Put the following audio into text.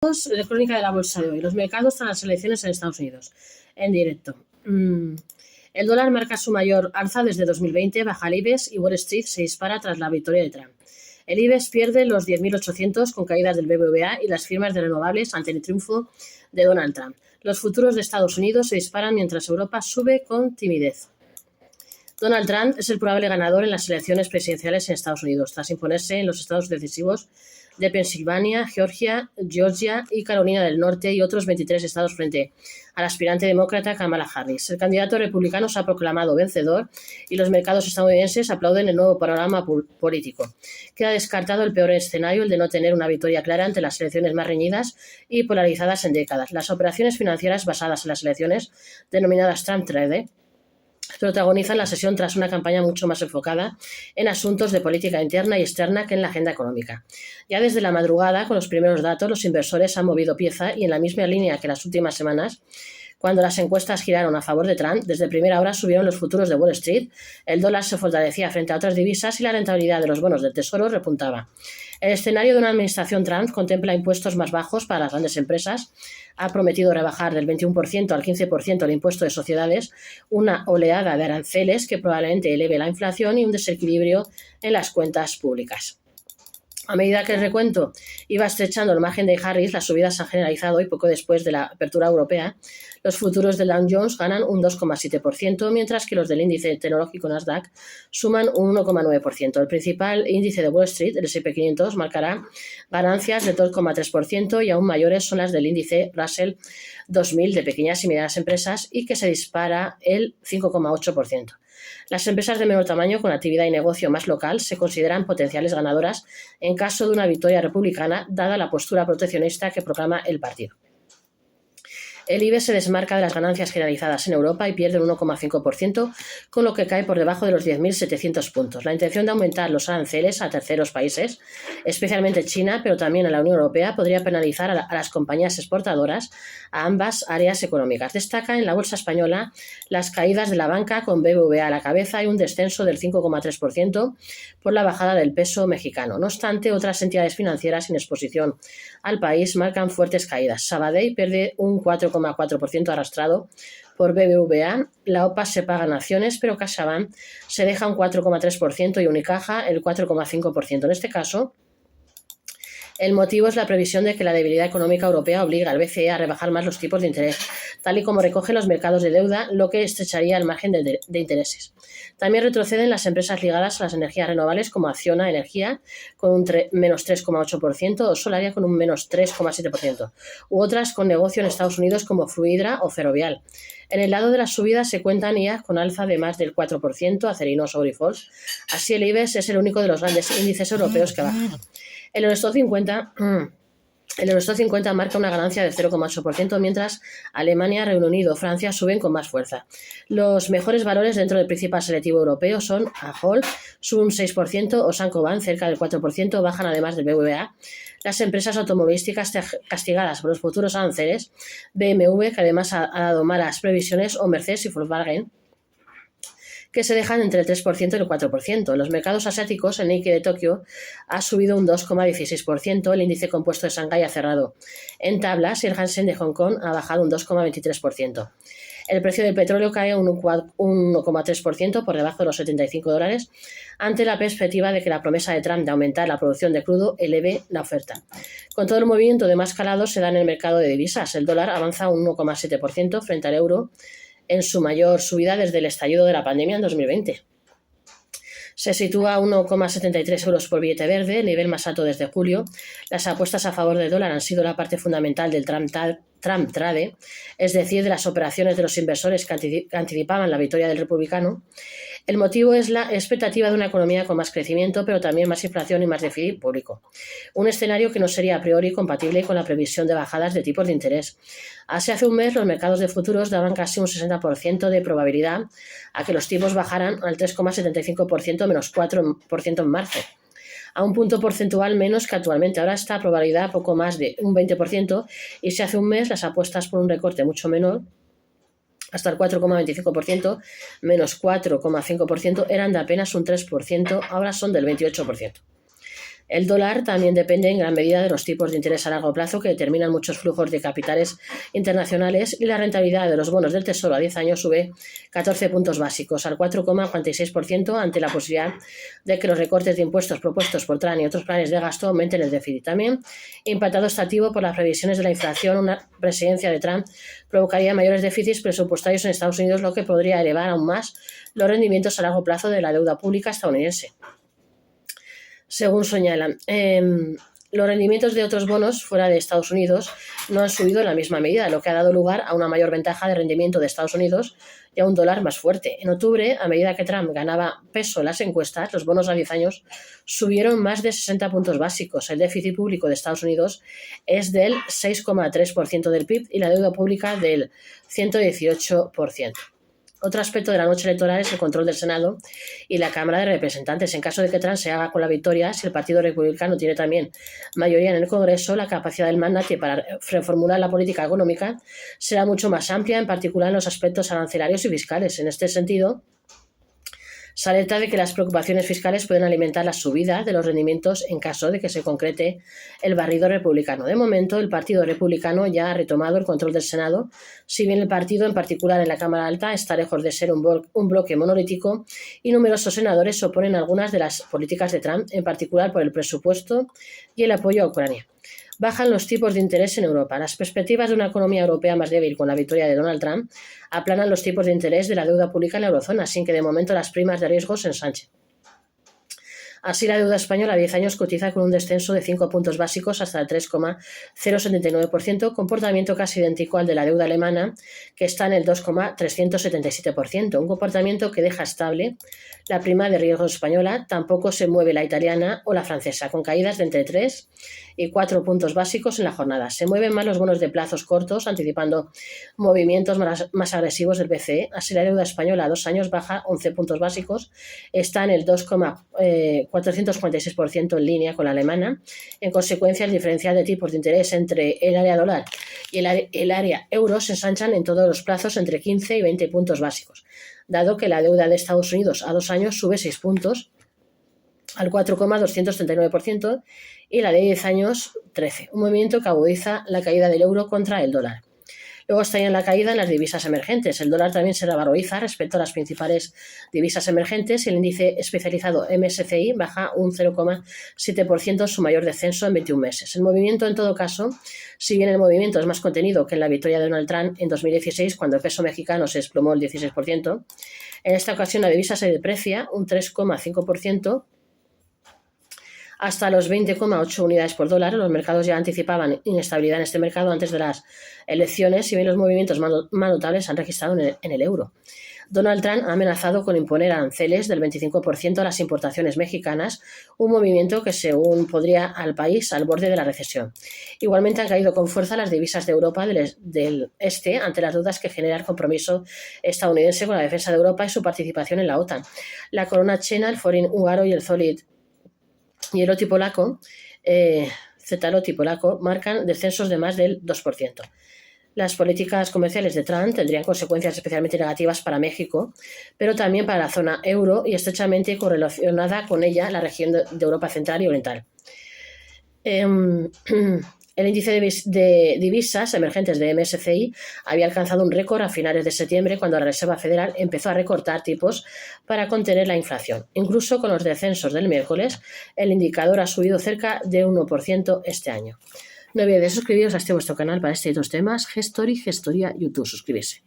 De crónica de la bolsa de hoy. Los mercados tras las elecciones en Estados Unidos. En directo. El dólar marca su mayor alza desde 2020, baja el IBEX y Wall Street se dispara tras la victoria de Trump. El IBEX pierde los 10.800 con caídas del BBVA y las firmas de renovables ante el triunfo de Donald Trump. Los futuros de Estados Unidos se disparan mientras Europa sube con timidez. Donald Trump es el probable ganador en las elecciones presidenciales en Estados Unidos, tras imponerse en los estados decisivos de Pensilvania, Georgia y Carolina del Norte y otros 23 estados frente al aspirante demócrata Kamala Harris. El candidato republicano se ha proclamado vencedor y los mercados estadounidenses aplauden el nuevo panorama político. Queda descartado el peor escenario, el de no tener una victoria clara ante las elecciones más reñidas y polarizadas en décadas. Las operaciones financieras basadas en las elecciones, denominadas Trump Trade, protagonizan la sesión tras una campaña mucho más enfocada en asuntos de política interna y externa que en la agenda económica. Ya desde la madrugada, con los primeros datos, los inversores han movido pieza y en la misma línea que las últimas semanas, cuando las encuestas giraron a favor de Trump, desde primera hora subieron los futuros de Wall Street, el dólar se fortalecía frente a otras divisas y la rentabilidad de los bonos del Tesoro repuntaba. El escenario de una administración Trump contempla impuestos más bajos para las grandes empresas, ha prometido rebajar del 21% al 15% el impuesto de sociedades, una oleada de aranceles que probablemente eleve la inflación y un desequilibrio en las cuentas públicas. A medida que el recuento iba estrechando el margen de Harris, las subidas se han generalizado y poco después de la apertura europea, los futuros del Dow Jones ganan un 2,7%, mientras que los del índice tecnológico Nasdaq suman un 1,9%. El principal índice de Wall Street, el S&P 500, marcará ganancias del 2,3% y aún mayores son las del índice Russell 2000 de pequeñas y medianas empresas y que se dispara el 5,8%. Las empresas de menor tamaño con actividad y negocio más local se consideran potenciales ganadoras en caso de una victoria republicana, dada la postura proteccionista que proclama el partido. El IBEX se desmarca de las ganancias generalizadas en Europa y pierde un 1,5%, con lo que cae por debajo de los 10.700 puntos. La intención de aumentar los aranceles a terceros países, especialmente China, pero también a la Unión Europea, podría penalizar a las compañías exportadoras a ambas áreas económicas. Destaca en la bolsa española las caídas de la banca con BBVA a la cabeza y un descenso del 5,3% por la bajada del peso mexicano. No obstante, otras entidades financieras sin exposición al país marcan fuertes caídas. Sabadell pierde un 4,4% arrastrado por BBVA, la OPA se paga en acciones, pero CaixaBank se deja un 4,3% y Unicaja el 4,5%. En este caso, el motivo es la previsión de que la debilidad económica europea obliga al BCE a rebajar más los tipos de interés, tal y como recogen los mercados de deuda, lo que estrecharía el margen de intereses. También retroceden las empresas ligadas a las energías renovables como Acciona Energía con un menos 3,8% o Solaria con un menos 3,7%, u otras con negocio en Estados Unidos como Fluidra o Ferrovial. En el lado de las subidas se cuentan IAG con alza de más del 4%, Acerinox o Grifols. Así el IBEX es el único de los grandes índices europeos que baja. El Eurostoxx 50 marca una ganancia del 0,8%, mientras Alemania, Reino Unido, Francia suben con más fuerza. Los mejores valores dentro del principal selectivo europeo son Ahold, sube un 6%, o Saint-Gobain, cerca del 4%, bajan además del BBVA. Las empresas automovilísticas castigadas por los futuros aranceles, BMW, que además ha dado malas previsiones, o Mercedes y Volkswagen, que se dejan entre el 3% y el 4%. En los mercados asiáticos, el Nikkei de Tokio ha subido un 2,16%, el índice compuesto de Shanghái ha cerrado en tablas y el Hansen de Hong Kong ha bajado un 2,23%. El precio del petróleo cae un 1,3% por debajo de los $75 ante la perspectiva de que la promesa de Trump de aumentar la producción de crudo eleve la oferta. Con todo el movimiento de más calado se da en el mercado de divisas. El dólar avanza un 1,7% frente al euro, en su mayor subida desde el estallido de la pandemia en 2020. Se sitúa a 1,73 euros por billete verde, el nivel más alto desde julio. Las apuestas a favor del dólar han sido la parte fundamental del Trump Trade, es decir, de las operaciones de los inversores que anticipaban la victoria del republicano. El motivo es la expectativa de una economía con más crecimiento, pero también más inflación y más déficit público. Un escenario que no sería a priori compatible con la previsión de bajadas de tipos de interés. Hace un mes los mercados de futuros daban casi un 60% de probabilidad a que los tipos bajaran al 3,75% menos 4% en marzo, a un punto porcentual menos que actualmente. Ahora esta probabilidad poco más de un 20% y si hace un mes las apuestas por un recorte mucho menor, hasta el 4,25%, menos 4,5%, eran de apenas un 3%, ahora son del 28%. El dólar también depende en gran medida de los tipos de interés a largo plazo que determinan muchos flujos de capitales internacionales y la rentabilidad de los bonos del Tesoro a 10 años sube 14 puntos básicos al 4,46% ante la posibilidad de que los recortes de impuestos propuestos por Trump y otros planes de gasto aumenten el déficit. También, impactado estativo por las previsiones de la inflación, una presidencia de Trump provocaría mayores déficits presupuestarios en Estados Unidos, lo que podría elevar aún más los rendimientos a largo plazo de la deuda pública estadounidense. Según señalan, los rendimientos de otros bonos fuera de Estados Unidos no han subido en la misma medida, lo que ha dado lugar a una mayor ventaja de rendimiento de Estados Unidos y a un dólar más fuerte. En octubre, a medida que Trump ganaba peso en las encuestas, los bonos a 10 años subieron más de 60 puntos básicos. El déficit público de Estados Unidos es del 6,3% del PIB y la deuda pública del 118%. Otro aspecto de la noche electoral es el control del Senado y la Cámara de Representantes. En caso de que Trump se haga con la victoria, si el Partido Republicano tiene también mayoría en el Congreso, la capacidad del mandatario para reformular la política económica será mucho más amplia, en particular en los aspectos arancelarios y fiscales. En este sentido, se alerta de que las preocupaciones fiscales pueden alimentar la subida de los rendimientos en caso de que se concrete el barrido republicano. De momento, el Partido Republicano ya ha retomado el control del Senado, si bien el partido, en particular en la Cámara Alta, está lejos de ser un bloque monolítico y numerosos senadores se oponen a algunas de las políticas de Trump, en particular por el presupuesto y el apoyo a Ucrania. Bajan los tipos de interés en Europa. Las perspectivas de una economía europea más débil con la victoria de Donald Trump aplanan los tipos de interés de la deuda pública en la eurozona, sin que de momento las primas de riesgo se ensanchen. Así, la deuda española a 10 años cotiza con un descenso de 5 puntos básicos hasta el 3,079%, comportamiento casi idéntico al de la deuda alemana, que está en el 2,377%, un comportamiento que deja estable la prima de riesgo española. Tampoco se mueve la italiana o la francesa, con caídas de entre 3 y 4 puntos básicos en la jornada. Se mueven más los bonos de plazos cortos, anticipando movimientos más agresivos del BCE. Así, la deuda española a 2 años baja 11 puntos básicos, está en el 2,446% en línea con la alemana. En consecuencia, el diferencial de tipos de interés entre el área dólar y el área euro se ensanchan en todos los plazos entre 15 y 20 puntos básicos, dado que la deuda de Estados Unidos a 2 años sube 6 puntos al 4,239% y la de 10 años 13, un movimiento que agudiza la caída del euro contra el dólar. Luego está en la caída en las divisas emergentes. El dólar también se revaloriza respecto a las principales divisas emergentes y el índice especializado MSCI baja un 0,7%, su mayor descenso en 21 meses. El movimiento, en todo caso, si bien el movimiento es más contenido que en la victoria de Donald Trump en 2016, cuando el peso mexicano se desplomó el 16%, en esta ocasión la divisa se deprecia un 3,5%, hasta los 20,8 unidades por dólar. Los mercados ya anticipaban inestabilidad en este mercado antes de las elecciones, si bien los movimientos más notables se han registrado en el euro. Donald Trump ha amenazado con imponer aranceles del 25% a las importaciones mexicanas, un movimiento que, según podría al país al borde de la recesión. Igualmente han caído con fuerza las divisas de Europa del Este ante las dudas que genera el compromiso estadounidense con la defensa de Europa y su participación en la OTAN. La corona china, el forint húngaro y el zloty y el OTI polaco, ZLOTI polaco, marcan descensos de más del 2%. Las políticas comerciales de Trump tendrían consecuencias especialmente negativas para México, pero también para la zona euro y estrechamente correlacionada con ella la región de Europa Central y Oriental. El índice de divisas emergentes de MSCI había alcanzado un récord a finales de septiembre, cuando la Reserva Federal empezó a recortar tipos para contener la inflación. Incluso con los descensos del miércoles, el indicador ha subido cerca de 1% este año. No olvidéis suscribiros a vuestro canal para este y otros temas. Gestoría YouTube, suscribirse.